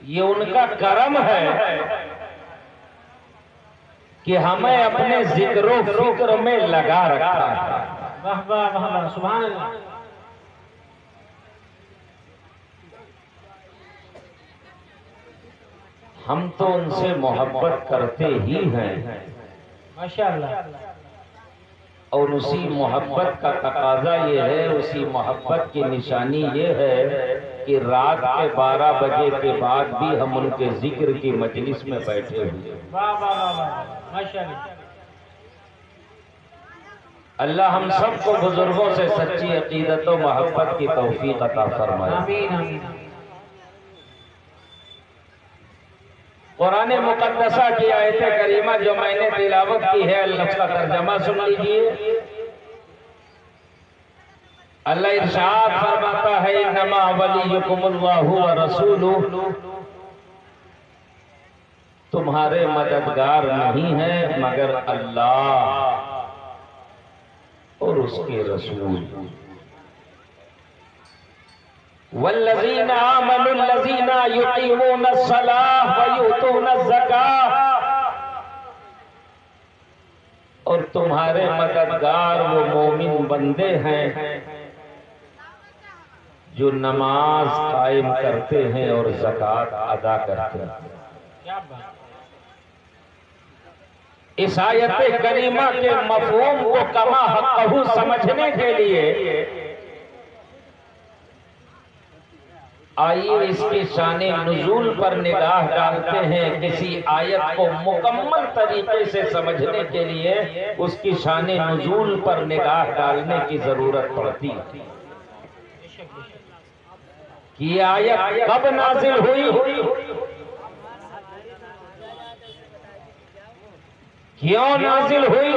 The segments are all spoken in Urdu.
یہ ان کا کرم ہے کہ ہمیں اپنے ذکر و فکر میں لگا رکھا ہے۔ واہ واہ واہ واہ، سبحان اللہ۔ ہم تو ان سے محبت کرتے ہی ہیں، ماشاءاللہ۔ اور اسی محبت کا تقاضا یہ ہے، اسی محبت کی نشانی یہ ہے کہ رات کے 12 بجے کے بعد بھی ہم ان کے ذکر کی مجلس میں بیٹھے ہوئے۔ واہ واہ واہ واہ، ماشاءاللہ۔ اللہ ہم سب کو بزرگوں سے سچی عقیدت و محبت کی توفیق عطا فرمائے۔ آمین آمین۔ قرآن مقدسہ کی آیت کریمہ جو میں نے تلاوت کی ہے، اللہ کا ترجمہ سن لیجئے۔ اللہ ارشاد فرماتا ہے انما ولیکم اللہ ورسولہ، تمہارے مددگار نہیں ہیں مگر اللہ اور اس کے رسول۔ والذین آمنوا الذین یقیمون الصلاۃ ویؤتون الزکاۃ، اور تمہارے مددگار وہ مومن بندے ہیں جو نماز قائم کرتے ہیں اور زکوٰۃ ادا کرتے ہیں۔ کیا بات۔ اس آیت کریمہ کے مفہوم کو کما حقہ سمجھنے کے لیے آئیے اس کی شان نزول پر نگاہ ڈالتے ہیں۔ کسی آیت کو مکمل طریقے سے سمجھنے کے لیے اس کی شان نزول پر نگاہ ڈالنے کی ضرورت پڑتی ہے کہ یہ آیت کب نازل ہوئی، کیوں نازل ہوئی،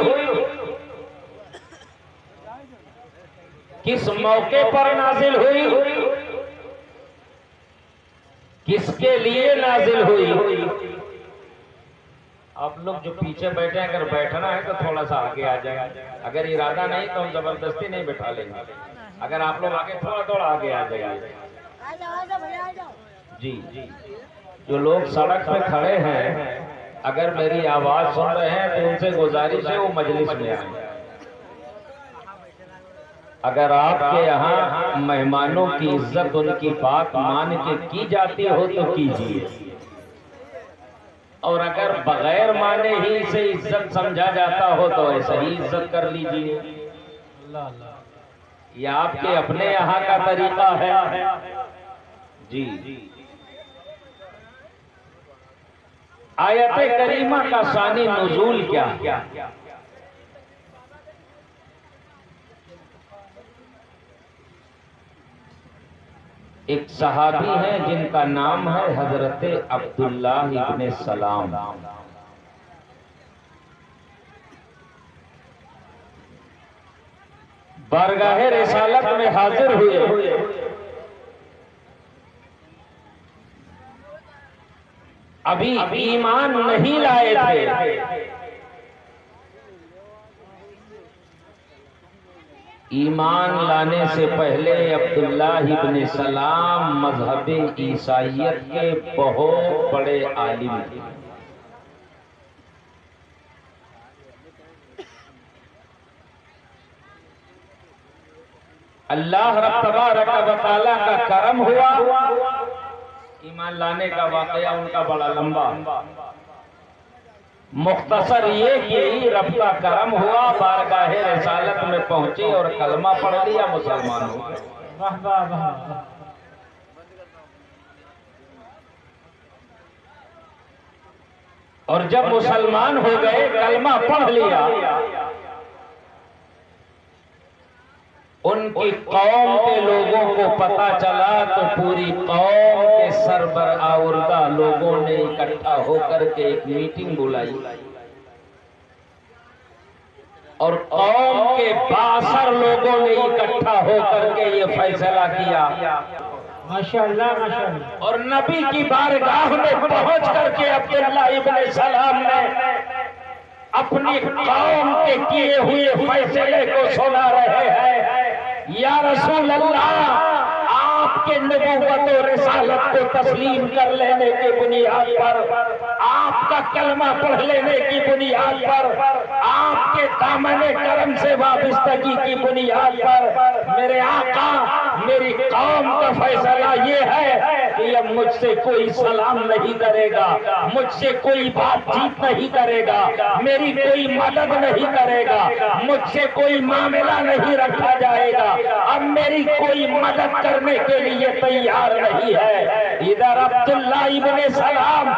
کس موقع پر نازل ہوئی، کس کے لیے نازل ہوئی۔ آپ لوگ جو پیچھے بیٹھے ہیں اگر بیٹھنا ہے تو تھوڑا سا آگے آ جائیں، اگر ارادہ نہیں تو ہم زبردستی نہیں بٹھا لیں گے۔ اگر آپ لوگ آگے تھوڑا آگے آ جائیں۔ جی جو لوگ سڑک پہ کھڑے ہیں اگر میری آواز سن رہے ہیں تو ان سے گزارش ہے وہ مجلس میں آئیں۔ اگر آپ کے یہاں مہمانوں کی عزت ان کی بات مان کے کی جاتی ہو تو کیجیے، اور اگر بغیر مانے ہی سے عزت سمجھا جاتا ہو تو ایسا ہی عزت کر لیجیے۔ یہ آپ کے اپنے یہاں کا طریقہ ہے۔ جی آیت کریمہ کا شان نزول کیا؟ ایک صحابی ہیں جن کا نام ہے حضرت عبداللہ ابن سلام۔ بارگاہ رسالت میں حاضر ہوئے، ابھی ایمان نہیں لائے تھے، ایمان لانے سے پہلے عبداللہ ابن سلام مذہب عیسائیت کے بہت بڑے عالم تھے۔ اللہ رب تبارک و تعالیٰ کا کرم ہوا، ایمان لانے کا واقعہ ان کا بڑا لمبا، مختصر یہ کہ رب کا کرم ہوا، بارگاہ رسالت میں پہنچے اور کلمہ پڑھ لیا، مسلمان ہو گئے۔ واہ واہ واہ۔ اور جب مسلمان ہو گئے، کلمہ پڑھ لیا، ان کی قوم کے لوگوں کو پتہ چلا تو پوری قوم کے سربراہ لوگوں نے اکٹھا ہو کر کے ایک میٹنگ بلائی اور قوم کے 62 لوگوں نے اکٹھا ہو کر کے یہ فیصلہ کیا، ماشاءاللہ ماشاءاللہ۔ اور نبی کی بارگاہ میں پہنچ کر کے عبداللہ ابن سلام نے اپنی قوم کے کیے ہوئے فیصلے کو سنا رہے ہیں۔ یا رسول اللہ، آپ آپ کے نبوت و رسالت کو تسلیم کر لینے کی بنیاد پر، آپ کا کلمہ پڑھ لینے کی بنیاد پر، آپ کے دامن کرم سے وابستگی کی بنیاد پر میرے آقا میری قوم کا فیصلہ یہ ہے کہ اب مجھ سے کوئی سلام نہیں کرے گا، مجھ سے کوئی بات چیت نہیں کرے گا، میری کوئی مدد نہیں کرے گا، مجھ سے کوئی معاملہ نہیں رکھا جائے گا، اب میری کوئی مدد کرنے کے لیے تیار نہیں ہے۔ ادھر عبداللہ ابن سلام